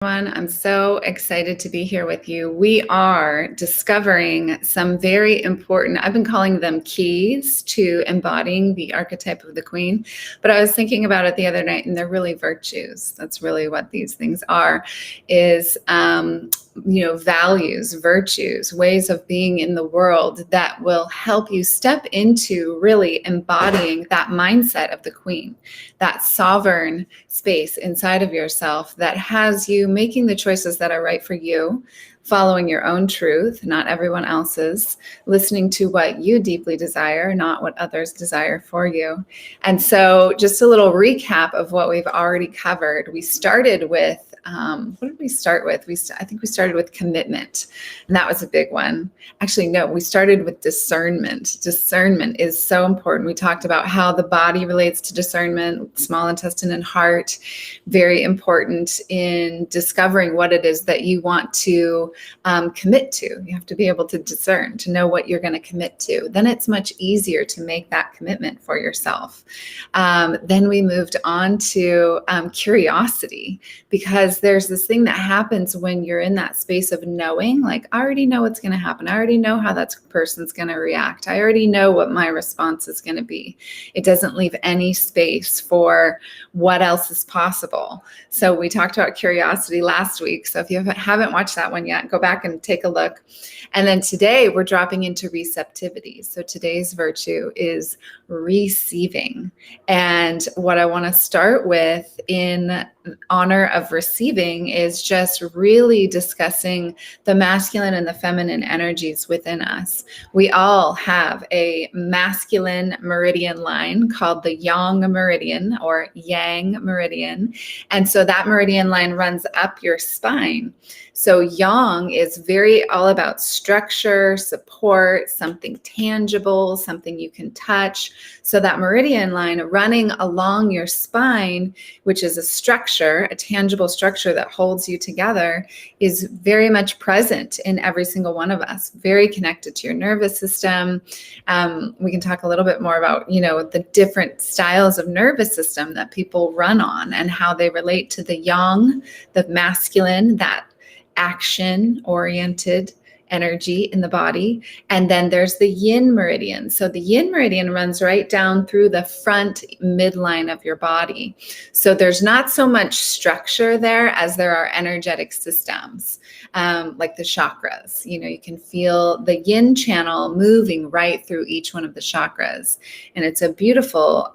Everyone, I'm so excited to be here with you. We are discovering some very important, I've been calling them keys to embodying the archetype of the queen, but I was thinking about it the other night and they're really virtues. That's really what these things are, is values, virtues, ways of being in the world that will help you step into really embodying that mindset of the queen, that sovereign space inside of yourself that has you making the choices that are right for you, following your own truth, not everyone else's, listening to what you deeply desire, not what others desire for you. And so just a little recap of what we've already covered. We started with what did we start with? I think we started with commitment, and that was a big one. Actually, no, we started with discernment. Discernment is so important. We talked about how the body relates to discernment, small intestine and heart, very important in discovering what it is that you want to commit to. You have to be able to discern, to know what you're going to commit to. Then it's much easier to make that commitment for yourself. Then we moved on to curiosity, because there's this thing that happens when you're in that space of knowing, like, I already know what's going to happen. I already know how that person's going to react. I already know what my response is going to be. It doesn't leave any space for what else is possible. So we talked about curiosity last week. So if you haven't watched that one yet, go back and take a look. And then today we're dropping into receptivity. So today's virtue is receiving. And what I want to start with in honor of receiving is just really discussing the masculine and the feminine energies within us. We all have a masculine meridian line called the Yang Meridian or Yang Meridian. And so that meridian line runs up your spine. So Yang is very all about structure, support, something tangible, something you can touch. So that meridian line running along your spine, which is a structure, a tangible structure that holds you together, is very much present in every single one of us, very connected to your nervous system. We can talk a little bit more about, the different styles of nervous system that people run on and how they relate to the yang, the masculine, that action-oriented energy in the body. And then there's the Yin Meridian. So the Yin Meridian runs right down through the front midline of your body. So there's not so much structure there as there are energetic systems, like the chakras. You can feel the Yin channel moving right through each one of the chakras. And it's a beautiful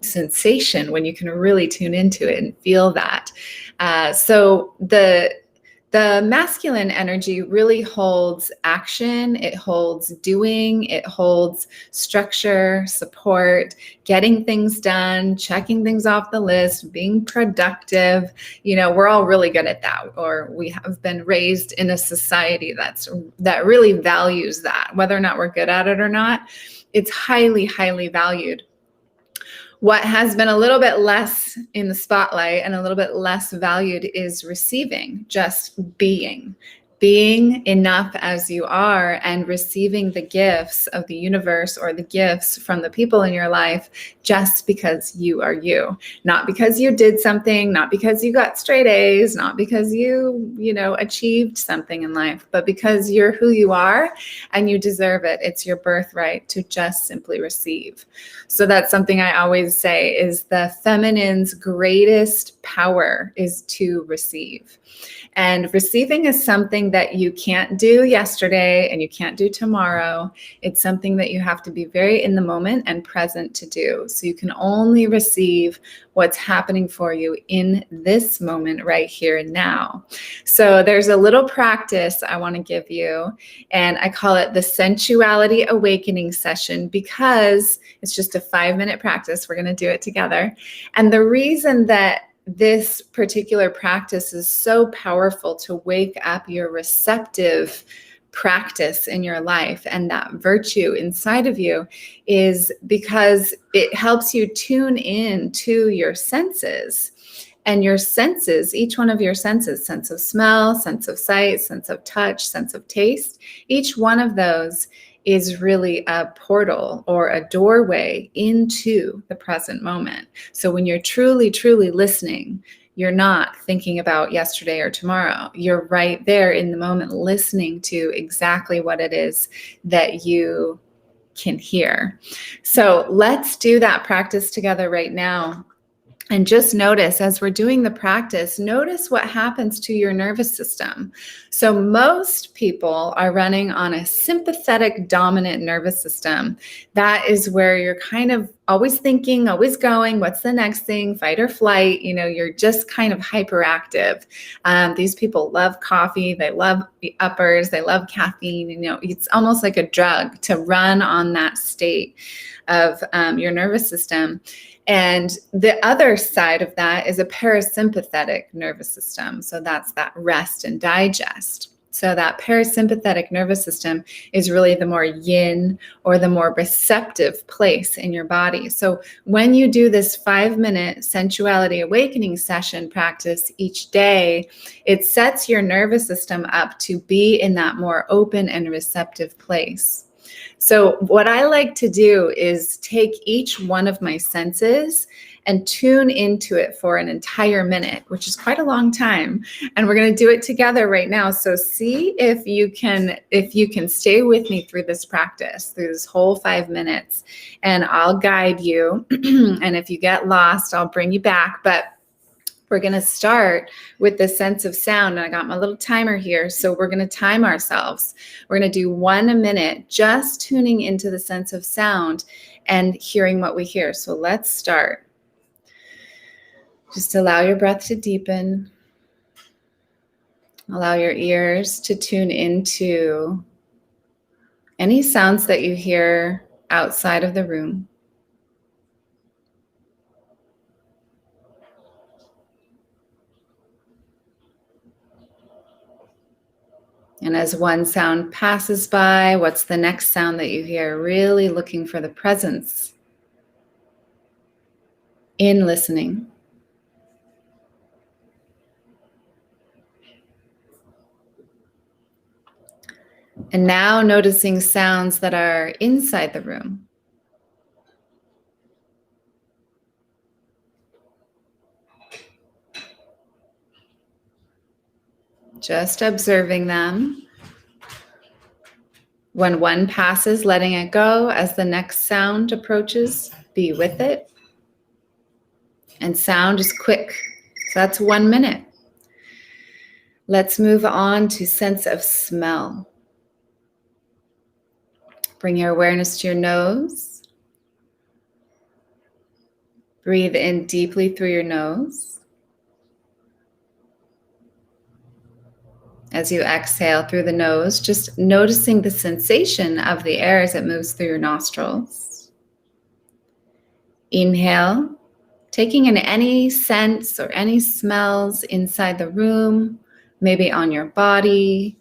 sensation when you can really tune into it and feel that. So the masculine energy really holds action, it holds doing, it holds structure, support, getting things done, checking things off the list, being productive. We're all really good at that, or we have been raised in a society that really values that. Whether or not we're good at it or not, it's highly, highly valued. What has been a little bit less in the spotlight and a little bit less valued is receiving, just being enough as you are and receiving the gifts of the universe or the gifts from the people in your life just because you are you. Not because you did something, not because you got straight A's, not because you achieved something in life, but because you're who you are and you deserve it. It's your birthright to just simply receive. So that's something I always say is the feminine's greatest power is to receive. And receiving is something that you can't do yesterday and you can't do tomorrow. It's something that you have to be very in the moment and present to do. So you can only receive what's happening for you in this moment right here and now. So there's a little practice I want to give you, and I call it the Sensuality Awakening Session because it's just a 5-minute practice. We're going to do it together. And the reason that this particular practice is so powerful to wake up your receptive practice in your life and that virtue inside of you is because it helps you tune in to your senses. And your senses, each one of your senses, sense of smell, sense of sight, sense of touch, sense of taste, each one of those is really a portal or a doorway into the present moment. So when you're truly, truly listening, You're not thinking about yesterday or tomorrow. You're right there in the moment, listening to exactly what it is that you can hear. So let's do that practice together right now. And just notice, as we're doing the practice, notice what happens to your nervous system. So most people are running on a sympathetic dominant nervous system. That is where you're kind of always thinking, always going, what's the next thing, fight or flight? You're just kind of hyperactive. These people love coffee. They love the uppers. They love caffeine. It's almost like a drug to run on that state of your nervous system. And the other side of that is a parasympathetic nervous system. So that's that rest and digest. So that parasympathetic nervous system is really the more yin, or the more receptive place in your body. So when you do this 5-minute sensuality awakening session practice each day, it sets your nervous system up to be in that more open and receptive place. So what I like to do is take each one of my senses and tune into it for an entire minute, which is quite a long time. And we're going to do it together right now. So see if you can stay with me through this practice, through this whole 5 minutes, and I'll guide you. And if you get lost, I'll bring you back. But we're going to start with the sense of sound. And I got my little timer here. So we're going to time ourselves. We're going to do 1 minute, just tuning into the sense of sound and hearing what we hear. So let's start. Just allow your breath to deepen. Allow your ears to tune into any sounds that you hear outside of the room. And as one sound passes by, what's the next sound that you hear? Really looking for the presence in listening. And now noticing sounds that are inside the room. Just observing them. When one passes, letting it go. As the next sound approaches, be with it. And sound is quick. So that's 1 minute. Let's move on to sense of smell. Bring your awareness to your nose. Breathe in deeply through your nose. As you exhale through the nose, just noticing the sensation of the air as it moves through your nostrils. Inhale, taking in any scents or any smells inside the room, maybe on your body.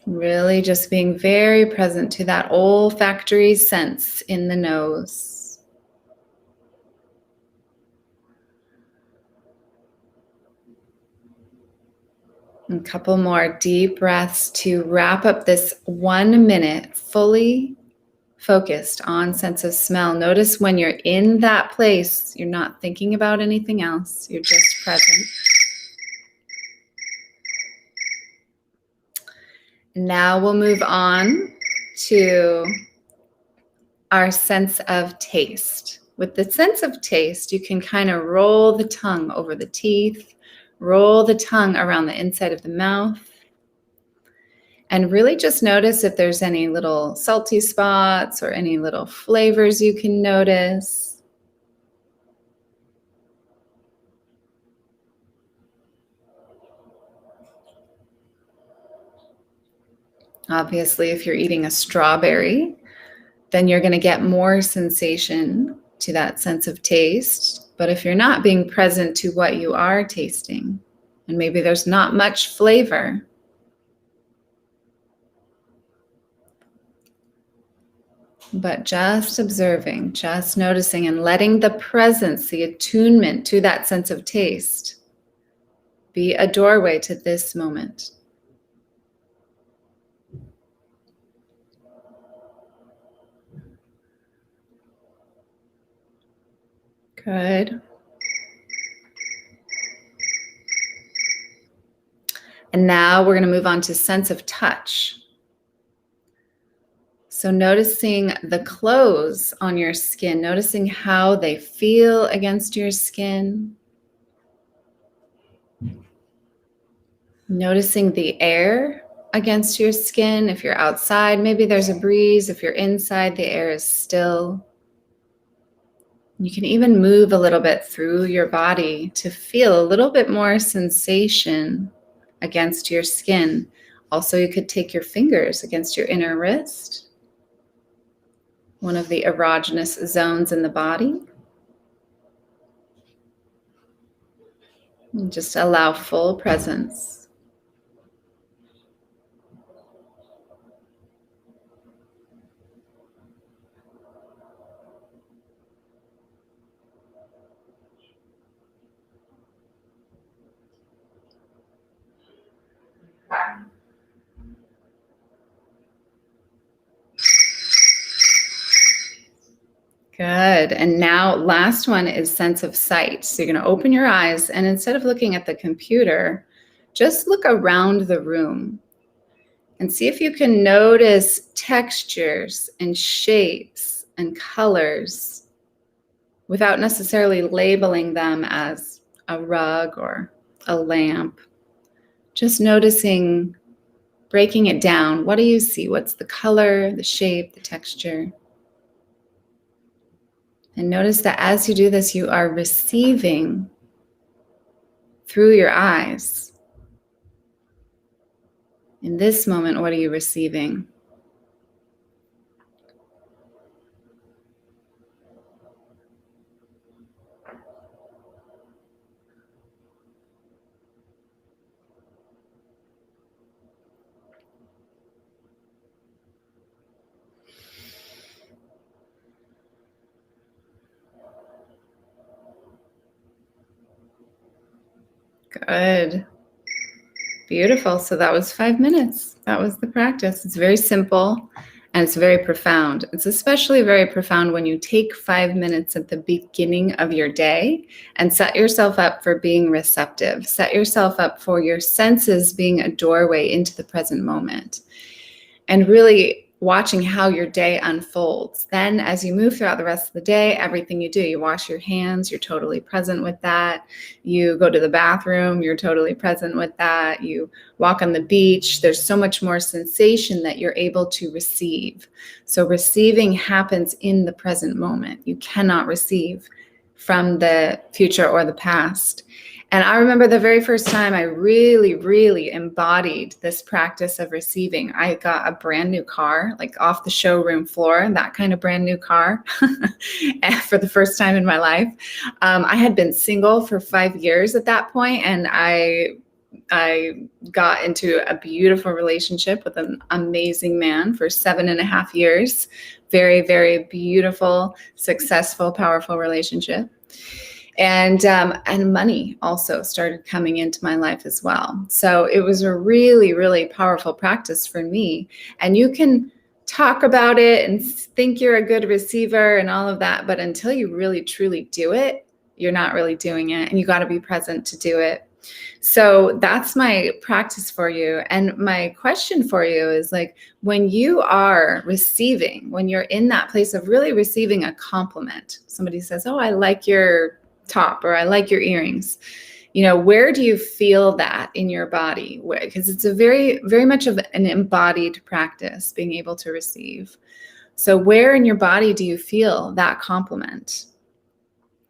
Really just being very present to that olfactory sense in the nose. A couple more deep breaths to wrap up this 1 minute fully focused on sense of smell. Notice when you're in that place, you're not thinking about anything else. You're just present. Now we'll move on to our sense of taste. With the sense of taste, you can kind of roll the tongue over the teeth, roll the tongue around the inside of the mouth, and really just notice if there's any little salty spots or any little flavors you can notice. Obviously, if you're eating a strawberry, then you're going to get more sensation to that sense of taste. But if you're not being present to what you are tasting, and maybe there's not much flavor, but just observing, just noticing and letting the presence, the attunement to that sense of taste be a doorway to this moment. Good. And now we're going to move on to sense of touch. So noticing the clothes on your skin, noticing how they feel against your skin. Noticing the air against your skin. If you're outside, maybe there's a breeze. If you're inside, the air is still. You can even move a little bit through your body to feel a little bit more sensation against your skin. Also, you could take your fingers against your inner wrist, one of the erogenous zones in the body. And just allow full presence. Good. And now last one is sense of sight. So you're going to open your eyes, and instead of looking at the computer, just look around the room and see if you can notice textures and shapes and colors without necessarily labeling them as a rug or a lamp. Just noticing, breaking it down. What do you see? What's the color, the shape, the texture? And notice that as you do this, you are receiving through your eyes. In this moment, what are you receiving? Good. Beautiful. So that was 5 minutes. That was the practice. It's very simple and it's very profound. It's especially very profound when you take 5 minutes at the beginning of your day and set yourself up for being receptive. Set yourself up for your senses being a doorway into the present moment. And really watching how your day unfolds. Then as you move throughout the rest of the day, everything you do, you wash your hands, you're totally present with that. You go to the bathroom, you're totally present with that. You walk on the beach, there's so much more sensation that you're able to receive. So receiving happens in the present moment. You cannot receive from the future or the past. And I remember the very first time I really, really embodied this practice of receiving. I got a brand new car, like off the showroom floor, that kind of brand new car for the first time in my life. I had been single for 5 years at that point, and I got into a beautiful relationship with an amazing man for 7.5 years. Very, very beautiful, successful, powerful relationship. And money also started coming into my life as well. So it was a really, really powerful practice for me. And you can talk about it and think you're a good receiver and all of that, but until you really, truly do it, you're not really doing it. And you got to be present to do it. So that's my practice for you. And my question for you is, like, when you are receiving, when you're in that place of really receiving a compliment, somebody says, "Oh, I like your top," or "I like your earrings." You know, where do you feel that in your body? Because it's a very, very much of an embodied practice, being able to receive. So where in your body do you feel that compliment?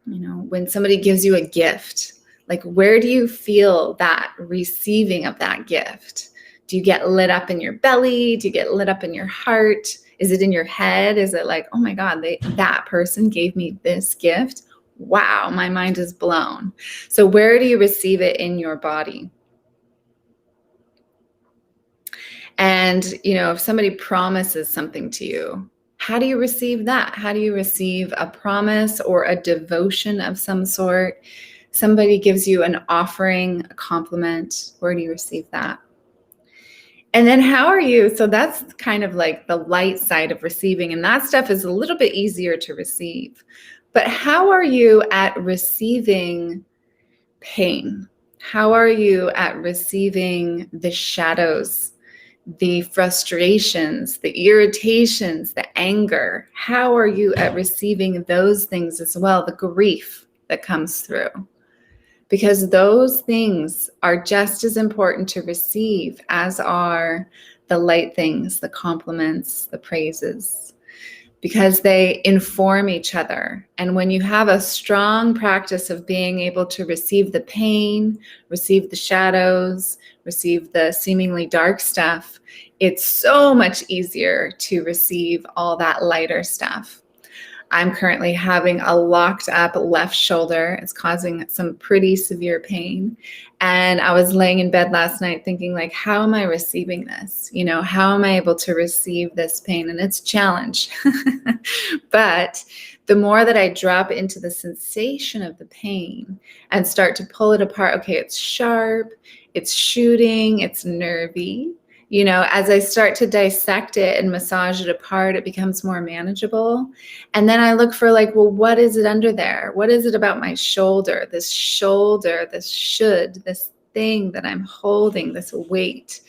You know, when somebody gives you a gift, like, where do you feel that receiving of that gift? Do you get lit up in your belly? Do you get lit up in your heart? Is it in your head? Is it like, "Oh my God, that person gave me this gift. Wow, my mind is blown." So where do you receive it in your body? And, you know, if somebody promises something to you, how do you receive that? How do you receive a promise or a devotion of some sort? Somebody gives you an offering, a compliment. Where do you receive that? And then how are you? So that's kind of like the light side of receiving. And that stuff is a little bit easier to receive. But how are you at receiving pain? How are you at receiving the shadows, the frustrations, the irritations, the anger? How are you at receiving those things as well, the grief that comes through? Because those things are just as important to receive as are the light things, the compliments, the praises, because they inform each other. And when you have a strong practice of being able to receive the pain, receive the shadows, receive the seemingly dark stuff, it's so much easier to receive all that lighter stuff. I'm currently having a locked up left shoulder. It's causing some pretty severe pain. And I was laying in bed last night thinking, like, how am I receiving this? You know, how am I able to receive this pain? And it's a challenge. But the more that I drop into the sensation of the pain and start to pull it apart, okay, it's sharp, it's shooting, it's nervy. You know, as I start to dissect it and massage it apart, it becomes more manageable. And then I look for, like, well, what is it under there? What is it about my shoulder, this should, this thing that I'm holding, this weight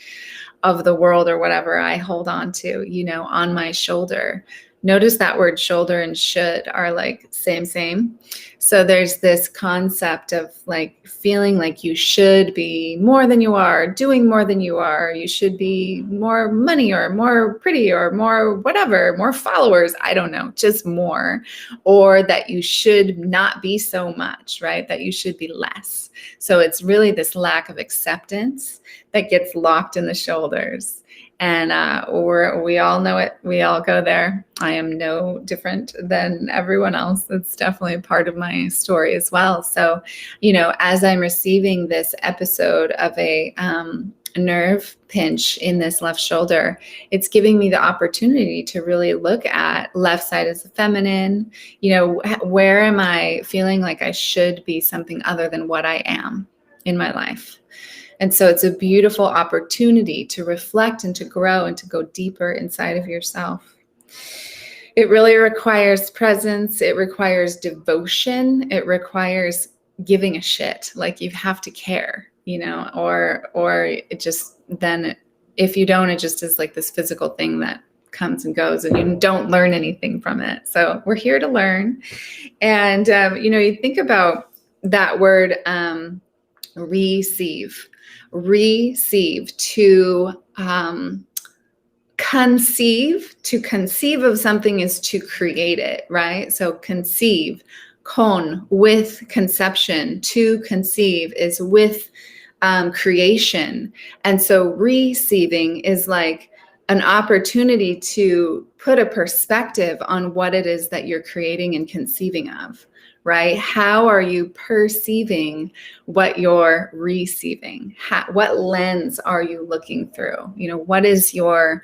of the world or whatever I hold on to, you know, on my shoulder. Notice that word shoulder and should are like same. So there's this concept of like feeling like you should be more than you are, doing more than you are. You should be more money or more pretty or more whatever, more followers. I don't know, just more. Or that you should not be so much, right? That you should be less. So it's really this lack of acceptance that gets locked in the shoulders. And we all know it. We all go there. I am no different than everyone else. It's definitely a part of my story as well. So, you know, as I'm receiving this episode of a nerve pinch in this left shoulder, it's giving me the opportunity to really look at left side as the feminine. You know, where am I feeling like I should be something other than what I am in my life? And so it's a beautiful opportunity to reflect and to grow and to go deeper inside of yourself. It really requires presence. It requires devotion. It requires giving a shit. Like, you have to care, you know, or it just, then if you don't, it just is like this physical thing that comes and goes and you don't learn anything from it. So we're here to learn. And, you know, you think about that word, receive, to conceive of something is to create it, right? So conceive, con, with conception, to conceive is with creation. And so receiving is like an opportunity to put a perspective on what it is that you're creating and conceiving of. Right? How are you perceiving what you're receiving? What lens are you looking through? You know, what is your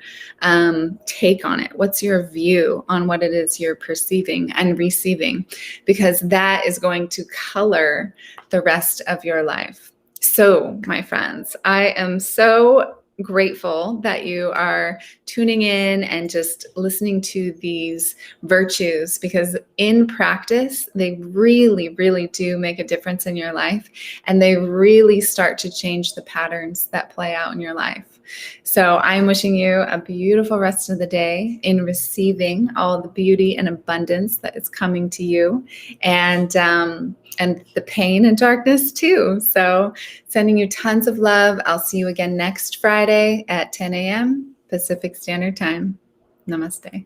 take on it? What's your view on what it is you're perceiving and receiving? Because that is going to color the rest of your life. So, my friends, I am so grateful that you are tuning in and just listening to these virtues, because in practice, they really, really do make a difference in your life, and they really start to change the patterns that play out in your life. So I'm wishing you a beautiful rest of the day in receiving all the beauty and abundance that is coming to you, and the pain and darkness too. So sending you tons of love. I'll see you again next Friday at 10 a.m. Pacific Standard Time. Namaste.